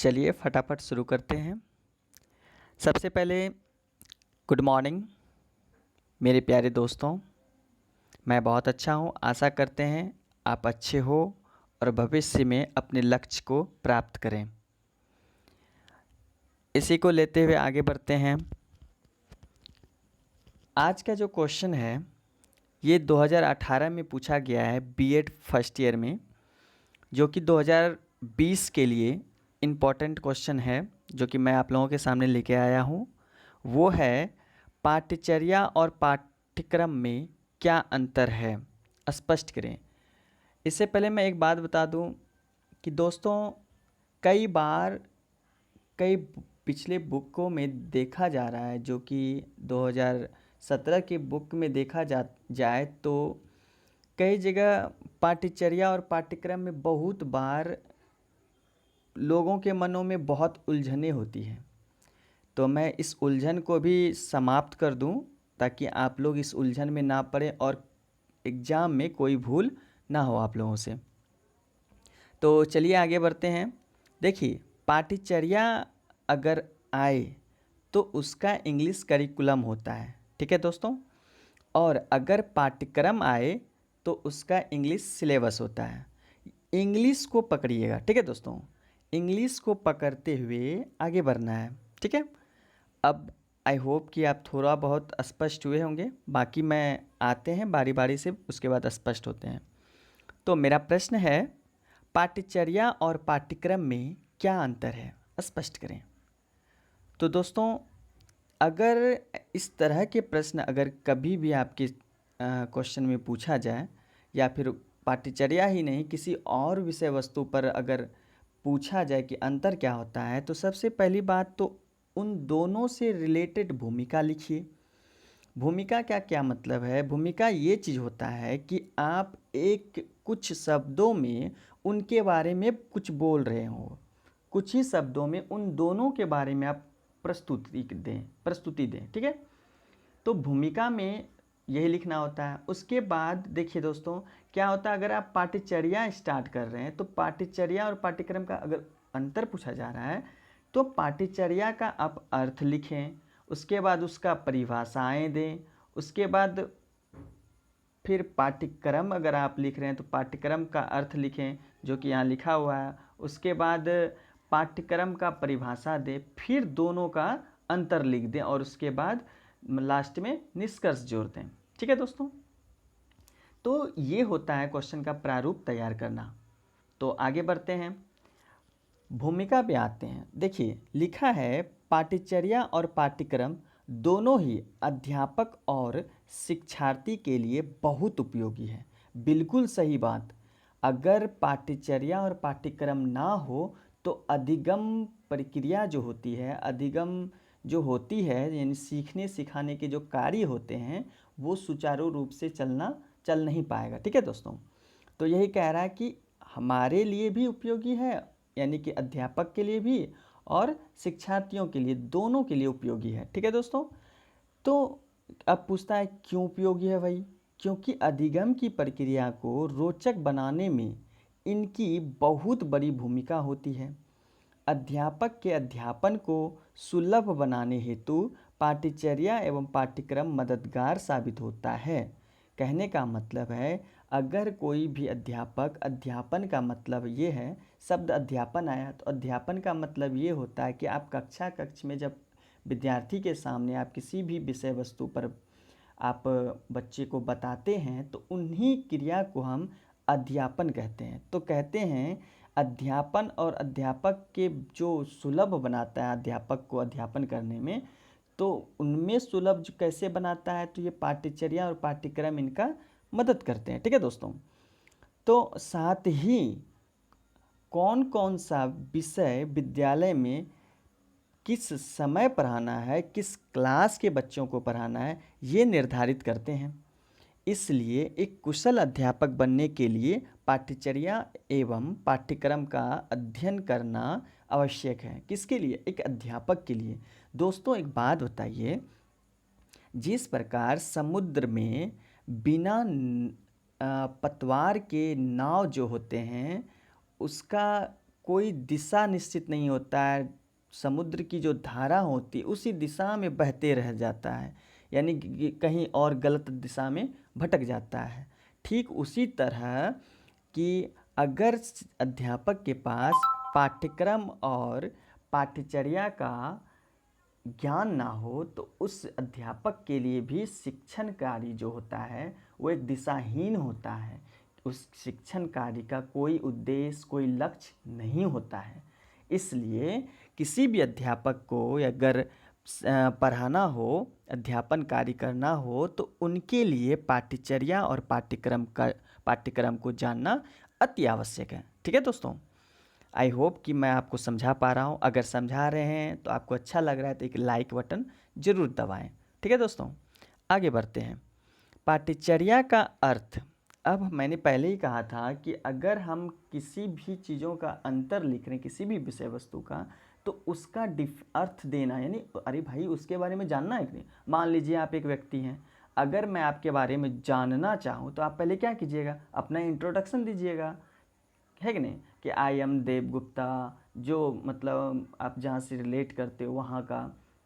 चलिए फटाफट शुरू करते हैं। सबसे पहले गुड मॉर्निंग मेरे प्यारे दोस्तों। मैं बहुत अच्छा हूँ। आशा करते हैं आप अच्छे हो और भविष्य में अपने लक्ष्य को प्राप्त करें। इसी को लेते हुए आगे बढ़ते हैं। आज का जो क्वेश्चन है ये 2018 में पूछा गया है बीएड फर्स्ट ईयर में, जो कि 2020 के लिए इम्पॉर्टेंट क्वेश्चन है, जो कि मैं आप लोगों के सामने लेके आया हूँ। वो है पाठ्यचर्या और पाठ्यक्रम में क्या अंतर है, स्पष्ट करें। इससे पहले मैं एक बात बता दूं कि दोस्तों कई बार कई पिछले बुकों में देखा जा रहा है, जो कि 2017 के बुक में देखा जाए तो कई जगह पाठ्यचर्या और पाठ्यक्रम में बहुत बार लोगों के मनों में बहुत उलझनें होती हैं। तो मैं इस उलझन को भी समाप्त कर दूं ताकि आप लोग इस उलझन में ना पड़े और एग्ज़ाम में कोई भूल ना हो आप लोगों से। तो चलिए आगे बढ़ते हैं। देखिए, पाठ्यचर्या अगर आए तो उसका इंग्लिश करिकुलम होता है, ठीक है दोस्तों। और अगर पाठ्यक्रम आए तो उसका इंग्लिश सिलेबस होता है। इंग्लिश को पकड़िएगा, ठीक है दोस्तों। इंग्लिश को पकड़ते हुए आगे बढ़ना है, ठीक है। अब आई होप कि आप थोड़ा बहुत स्पष्ट हुए होंगे। बाकी मैं आते हैं बारी बारी से, उसके बाद स्पष्ट होते हैं। तो मेरा प्रश्न है, पाठ्यचर्या और पाठ्यक्रम में क्या अंतर है, स्पष्ट करें। तो दोस्तों अगर इस तरह के प्रश्न अगर कभी भी आपके क्वेश्चन में पूछा जाए, या फिर पाठ्यचर्या ही नहीं किसी और विषय वस्तु पर अगर पूछा जाए कि अंतर क्या होता है, तो सबसे पहली बात तो उन दोनों से रिलेटेड भूमिका लिखिए। भूमिका का क्या मतलब है? भूमिका ये चीज़ होता है कि आप एक कुछ शब्दों में उनके बारे में कुछ बोल रहे हो, कुछ ही शब्दों में उन दोनों के बारे में आप प्रस्तुति दें, ठीक है। तो भूमिका में यही लिखना होता है। उसके बाद देखिए दोस्तों क्या होता है, अगर आप पाठ्यचर्या स्टार्ट कर रहे हैं तो पाठ्यचर्या और पाठ्यक्रम का अगर अंतर पूछा जा रहा है तो पाठ्यचर्या का आप अर्थ लिखें, उसके बाद उसका परिभाषाएं दें, उसके बाद फिर पाठ्यक्रम अगर आप लिख रहे हैं तो पाठ्यक्रम का अर्थ लिखें जो कि यहाँ लिखा हुआ है, उसके बाद पाठ्यक्रम का परिभाषा दें, फिर दोनों का अंतर लिख दें और उसके बाद लास्ट में निष्कर्ष जोड़ दें, ठीक है दोस्तों। तो ये होता है क्वेश्चन का प्रारूप तैयार करना। तो आगे बढ़ते हैं, भूमिका पे आते हैं। देखिए लिखा है पाठ्यचर्या और पाठ्यक्रम दोनों ही अध्यापक और शिक्षार्थी के लिए बहुत उपयोगी है। बिल्कुल सही बात। अगर पाठ्यचर्या और पाठ्यक्रम ना हो तो अधिगम प्रक्रिया जो होती है, अधिगम जो होती है, यानी सीखने सिखाने के जो कार्य होते हैं वो सुचारू रूप से चल नहीं पाएगा, ठीक है दोस्तों। तो यही कह रहा है कि हमारे लिए भी उपयोगी है, यानी कि अध्यापक के लिए भी और शिक्षार्थियों के लिए, दोनों के लिए उपयोगी है, ठीक है दोस्तों। तो अब पूछता है क्यों उपयोगी है भाई? क्योंकि अधिगम की प्रक्रिया को रोचक बनाने में इनकी बहुत बड़ी भूमिका होती है। अध्यापक के अध्यापन को सुलभ बनाने हेतु पाठ्यचर्या एवं पाठ्यक्रम मददगार साबित होता है। कहने का मतलब है, अगर कोई भी अध्यापक, अध्यापन का मतलब ये है, शब्द अध्यापन आया तो अध्यापन का मतलब ये होता है कि आप कक्ष में जब विद्यार्थी के सामने आप किसी भी विषय वस्तु पर आप बच्चे को बताते हैं तो उन्हीं क्रिया को हम अध्यापन कहते हैं। तो कहते हैं अध्यापन और अध्यापक के जो सुलभ बनाता है अध्यापक को अध्यापन करने में, तो उनमें सुलभ जो कैसे बनाता है, तो ये पाठ्यचर्या और पाठ्यक्रम इनका मदद करते हैं, ठीक है दोस्तों। तो साथ ही कौन कौन सा विषय विद्यालय में किस समय पढ़ाना है, किस क्लास के बच्चों को पढ़ाना है, ये निर्धारित करते हैं। इसलिए एक कुशल अध्यापक बनने के लिए पाठ्यचर्या एवं पाठ्यक्रम का अध्ययन करना आवश्यक है। किसके लिए? एक अध्यापक के लिए। दोस्तों एक बात बताइए, जिस प्रकार समुद्र में बिना पतवार के नाव जो होते हैं उसका कोई दिशा निश्चित नहीं होता है, समुद्र की जो धारा होती है उसी दिशा में बहते रह जाता है, यानी कि कहीं और गलत दिशा में भटक जाता है। ठीक उसी तरह कि अगर अध्यापक के पास पाठ्यक्रम और पाठ्यचर्या का ज्ञान ना हो तो उस अध्यापक के लिए भी शिक्षण कार्य जो होता है वो एक दिशाहीन होता है। उस शिक्षण कार्य का कोई उद्देश्य, कोई लक्ष्य नहीं होता है। इसलिए किसी भी अध्यापक को अगर पढ़ाना हो, अध्यापन कार्य करना हो तो उनके लिए पाठ्यचर्या और पाठ्यक्रम को जानना अति आवश्यक है। ठीक है दोस्तों, आई होप कि मैं आपको समझा पा रहा हूँ। अगर समझा रहे हैं तो आपको अच्छा लग रहा है तो एक लाइक बटन ज़रूर दबाएं। ठीक है दोस्तों, आगे बढ़ते हैं। पाठ्यचर्या का अर्थ, अब मैंने पहले ही कहा था कि अगर हम किसी भी चीज़ों का अंतर लिख रहे हैं, किसी भी विषय वस्तु का, तो उसका अर्थ देना, यानी अरे भाई उसके बारे में जानना है कि नहीं। मान लीजिए आप एक व्यक्ति हैं, अगर मैं आपके बारे में जानना चाहूँ तो आप पहले क्या कीजिएगा, अपना इंट्रोडक्शन दीजिएगा, है कि नहीं, कि आई एम देव गुप्ता, जो मतलब आप जहाँ से रिलेट करते हो वहाँ का,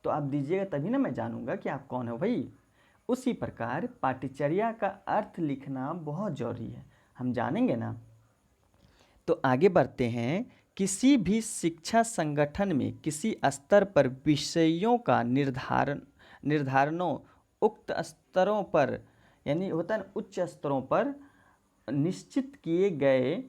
तो आप दीजिएगा तभी ना मैं जानूँगा कि आप कौन हो भाई। उसी प्रकार पाठ्यचर्या का अर्थ लिखना बहुत ज़रूरी है, हम जानेंगे ना। तो आगे बढ़ते हैं। किसी भी शिक्षा संगठन में किसी स्तर पर विषयों का निर्धारणों उक्त स्तरों पर, यानी होता है उच्च स्तरों पर निश्चित किए गए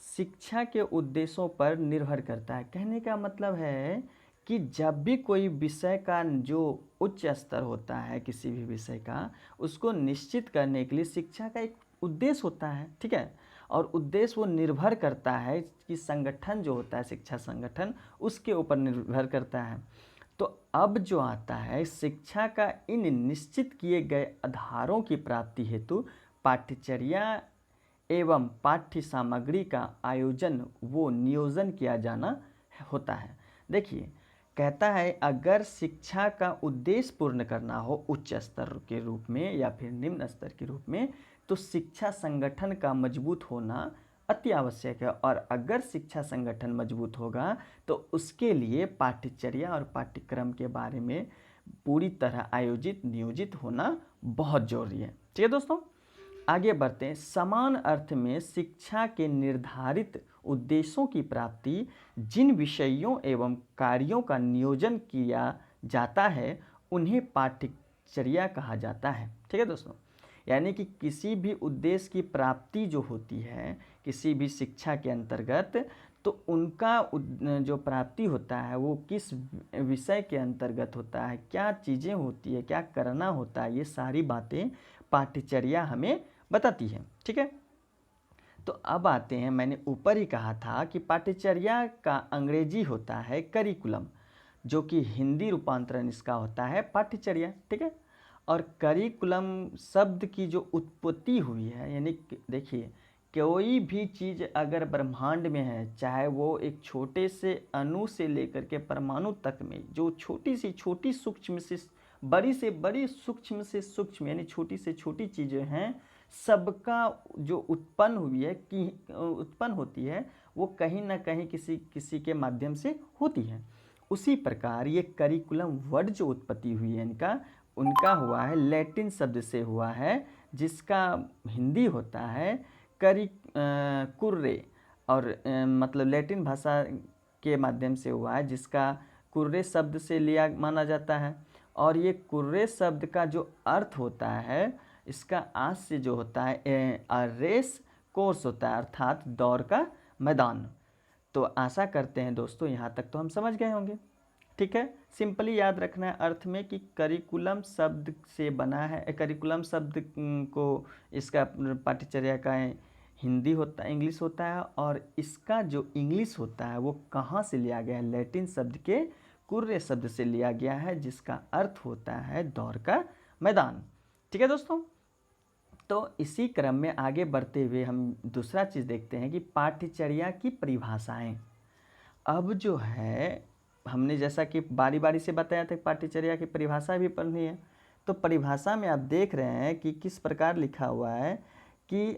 शिक्षा के उद्देश्यों पर निर्भर करता है। कहने का मतलब है कि जब भी कोई विषय का जो उच्च स्तर होता है किसी भी विषय का, उसको निश्चित करने के लिए शिक्षा का एक उद्देश्य होता है। ठीक है, और उद्देश्य वो निर्भर करता है कि संगठन जो होता है, शिक्षा संगठन, उसके ऊपर निर्भर करता है। तो अब जो आता है, शिक्षा का इन निश्चित किए गए आधारों की प्राप्ति हेतु पाठ्यचर्या एवं पाठ्य सामग्री का आयोजन वो नियोजन किया जाना होता है। देखिए, कहता है अगर शिक्षा का उद्देश्य पूर्ण करना हो उच्च स्तर के रूप में या फिर निम्न स्तर के रूप में, तो शिक्षा संगठन का मजबूत होना अति आवश्यक है। और अगर शिक्षा संगठन मजबूत होगा तो उसके लिए पाठ्यचर्या और पाठ्यक्रम के बारे में पूरी तरह आयोजित नियोजित होना बहुत जरूरी है। ठीक है दोस्तों, आगे बढ़ते हैं। समान अर्थ में शिक्षा के निर्धारित उद्देश्यों की प्राप्ति जिन विषयों एवं कार्यों का नियोजन किया जाता है उन्हें पाठ्यचर्या कहा जाता है। ठीक है दोस्तों, यानी कि किसी भी उद्देश्य की प्राप्ति जो होती है किसी भी शिक्षा के अंतर्गत, तो उनका जो प्राप्ति होता है वो किस विषय के अंतर्गत होता है, क्या चीज़ें होती है, क्या करना होता है, ये सारी बातें पाठ्यचर्या हमें बताती है। ठीक है, तो अब आते हैं, मैंने ऊपर ही कहा था कि पाठ्यचर्या का अंग्रेजी होता है करिकुलम, जो कि हिंदी रूपांतरण इसका होता है पाठ्यचर्या। ठीक है, और करिकुलम शब्द की जो उत्पत्ति हुई है, यानी देखिए कोई भी चीज़ अगर ब्रह्मांड में है, चाहे वो एक छोटे से अणु से लेकर के परमाणु तक में जो छोटी से छोटी सूक्ष्म से बड़ी से बड़ी सूक्ष्म से सूक्ष्म यानी छोटी से छोटी चीज़ें हैं, सबका जो उत्पन्न हुई है कि उत्पन्न होती है वो कहीं ना कहीं किसी के माध्यम से होती है। उसी प्रकार ये करिकुलम वर्ड जो उत्पत्ति हुई है उनका हुआ है लैटिन शब्द से हुआ है, जिसका हिंदी होता है कुर्रे, और मतलब लैटिन भाषा के माध्यम से हुआ है जिसका कुर्रे शब्द से लिया माना जाता है। और ये कुर्रे शब्द का जो अर्थ होता है, इसका आज से जो होता है रेस कोर्स होता है, अर्थात दौड़ का मैदान। तो आशा करते हैं दोस्तों यहाँ तक तो हम समझ गए होंगे। ठीक है, सिंपली याद रखना है अर्थ में कि करिकुलम शब्द से बना है, करिकुलम शब्द को इसका पाठ्यचर्या का हिंदी होता है, इंग्लिश होता है, और इसका जो इंग्लिश होता है वो कहाँ से लिया गया है, लैटिन शब्द के कुर्रे शब्द से लिया गया है, जिसका अर्थ होता है दौड़ का मैदान। ठीक है दोस्तों, तो इसी क्रम में आगे बढ़ते हुए हम दूसरा चीज़ देखते हैं कि पाठ्यचर्या की परिभाषाएं। अब जो है हमने जैसा कि बारी बारी से बताया था पाठ्यचर्या की परिभाषा भी पढ़नी है, तो परिभाषा में आप देख रहे हैं कि किस प्रकार लिखा हुआ है कि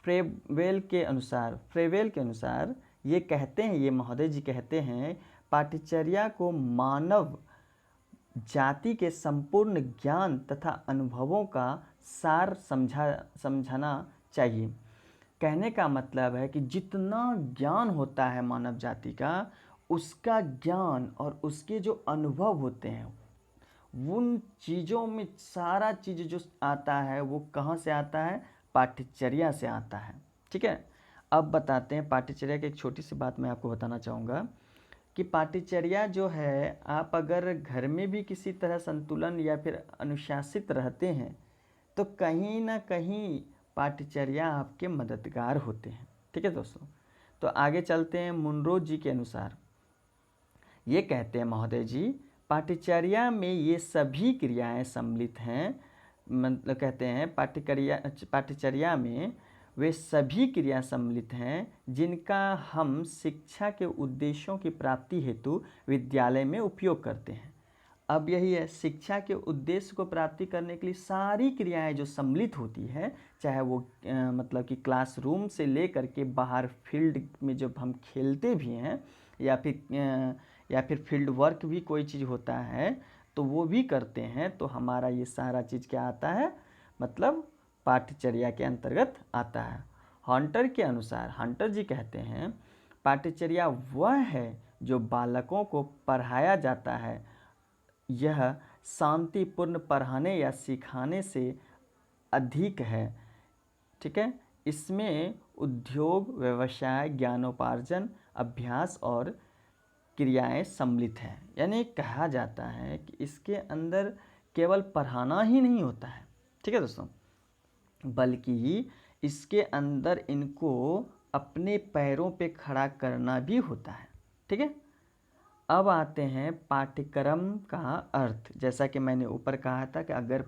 फ्रेवेल के अनुसार ये कहते हैं, ये महोदय जी कहते हैं, पाठ्यचर्या को मानव जाति के संपूर्ण ज्ञान तथा अनुभवों का सार समझना चाहिए। कहने का मतलब है कि जितना ज्ञान होता है मानव जाति का, उसका ज्ञान और उसके जो अनुभव होते हैं, उन चीज़ों में सारा चीज़ जो आता है वो कहाँ से आता है? पाठ्यचर्या से आता है। ठीक है, अब बताते हैं पाठ्यचर्या की एक छोटी सी बात मैं आपको बताना चाहूँगा कि पाठ्यचर्या जो है, आप अगर घर में भी किसी तरह संतुलन या फिर अनुशासित रहते हैं तो कहीं ना कहीं पाठ्यचर्या आपके मददगार होते हैं। ठीक है दोस्तों, तो आगे चलते हैं। मुनरो जी के अनुसार ये कहते हैं महोदय जी, पाठ्यचर्या में ये सभी क्रियाएं सम्मिलित हैं। मतलब कहते हैं पाठ्यचर्या में वे सभी क्रिया सम्मिलित हैं जिनका हम शिक्षा के उद्देश्यों की प्राप्ति हेतु विद्यालय में उपयोग करते हैं। अब यही है, शिक्षा के उद्देश्य को प्राप्ति करने के लिए सारी क्रियाएं जो सम्मिलित होती है, चाहे वो मतलब कि क्लासरूम से लेकर के बाहर फील्ड में जब हम खेलते भी हैं या फिर फील्ड वर्क भी कोई चीज़ होता है तो वो भी करते हैं, तो हमारा ये सारा चीज़ क्या आता है? मतलब पाठ्यचर्या के अंतर्गत आता है। हंटर के अनुसार, हंटर जी कहते हैं, पाठ्यचर्या वह है जो बालकों को पढ़ाया जाता है, यह शांतिपूर्ण पढ़ाने या सिखाने से अधिक है। ठीक है, इसमें उद्योग, व्यवसाय, ज्ञानोपार्जन, अभ्यास और क्रियाएं सम्मिलित हैं। यानी कहा जाता है कि इसके अंदर केवल पढ़ाना ही नहीं होता है, ठीक है दोस्तों, बल्कि इसके अंदर इनको अपने पैरों पे खड़ा करना भी होता है। ठीक है, अब आते हैं पाठ्यक्रम का अर्थ। जैसा कि मैंने ऊपर कहा था कि अगर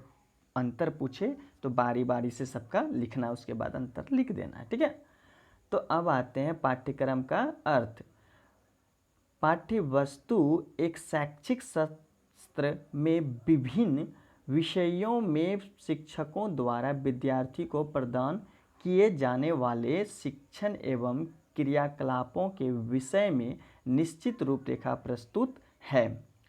अंतर पूछे तो बारी बारी से सबका लिखना, उसके बाद अंतर लिख देना है। ठीक है, तो अब आते हैं पाठ्यक्रम का अर्थ। पाठ्य वस्तु एक शैक्षिक सत्र में विभिन्न विषयों में शिक्षकों द्वारा विद्यार्थी को प्रदान किए जाने वाले शिक्षण एवं क्रियाकलापों के विषय में निश्चित रूपरेखा प्रस्तुत है।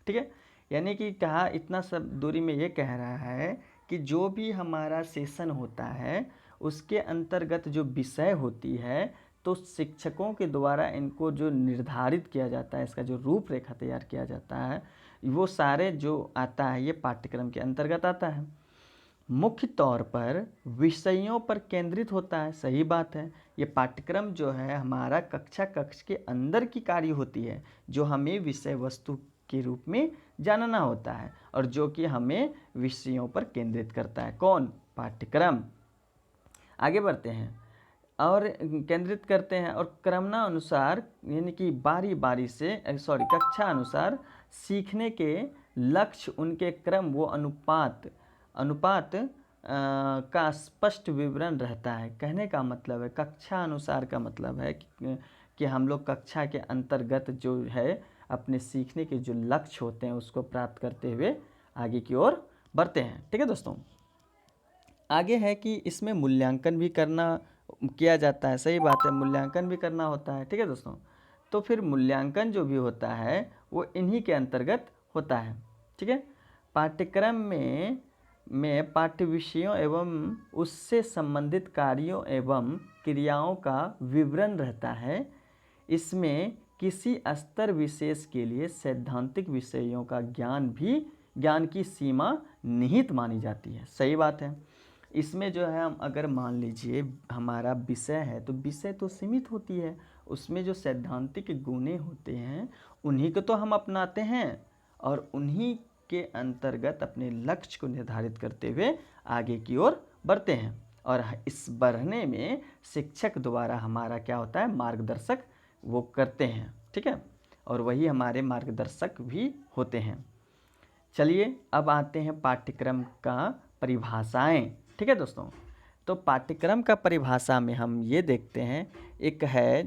ठीक है, यानी कि कहा इतना सब दूरी में ये कह रहा है कि जो भी हमारा सेशन होता है उसके अंतर्गत जो विषय होती है, तो शिक्षकों के द्वारा इनको जो निर्धारित किया जाता है, इसका जो रूपरेखा तैयार किया जाता है, वो सारे जो आता है ये पाठ्यक्रम के अंतर्गत आता है। मुख्य तौर पर विषयों पर केंद्रित होता है। सही बात है, ये पाठ्यक्रम जो है हमारा कक्ष के अंदर की कार्य होती है, जो हमें विषय वस्तु के रूप में जानना होता है और जो कि हमें विषयों पर केंद्रित करता है। कौन? पाठ्यक्रम। आगे बढ़ते हैं और केंद्रित करते हैं और क्रमानुसार यानी कि बारी बारी से कक्षा अनुसार सीखने के लक्ष्य, उनके क्रम व अनुपात का स्पष्ट विवरण रहता है। कहने का मतलब है कक्षा अनुसार का मतलब है कि हम लोग कक्षा के अंतर्गत जो है अपने सीखने के जो लक्ष्य होते हैं उसको प्राप्त करते हुए आगे की ओर बढ़ते हैं। ठीक है दोस्तों, आगे है कि इसमें मूल्यांकन भी किया जाता है। सही बात है, मूल्यांकन भी करना होता है। ठीक है दोस्तों, तो फिर मूल्यांकन जो भी होता है वो इन्हीं के अंतर्गत होता है। ठीक है, पाठ्यक्रम में पाठ्य विषयों एवं उससे संबंधित कार्यों एवं क्रियाओं का विवरण रहता है। इसमें किसी स्तर विशेष के लिए सैद्धांतिक विषयों का ज्ञान की सीमा निहित मानी जाती है। सही बात है, इसमें जो है हम अगर मान लीजिए हमारा विषय है तो विषय तो सीमित होती है, उसमें जो सैद्धांतिक गुणे होते हैं उन्हीं को तो हम अपनाते हैं और उन्हीं के अंतर्गत अपने लक्ष्य को निर्धारित करते हुए आगे की ओर बढ़ते हैं। और इस बढ़ने में शिक्षक द्वारा हमारा क्या होता है? मार्गदर्शक वो करते हैं। ठीक है, और वही हमारे मार्गदर्शक भी होते हैं। चलिए अब आते हैं पाठ्यक्रम का परिभाषाएं। ठीक है दोस्तों, तो पाठ्यक्रम का परिभाषा में हम ये देखते हैं, एक है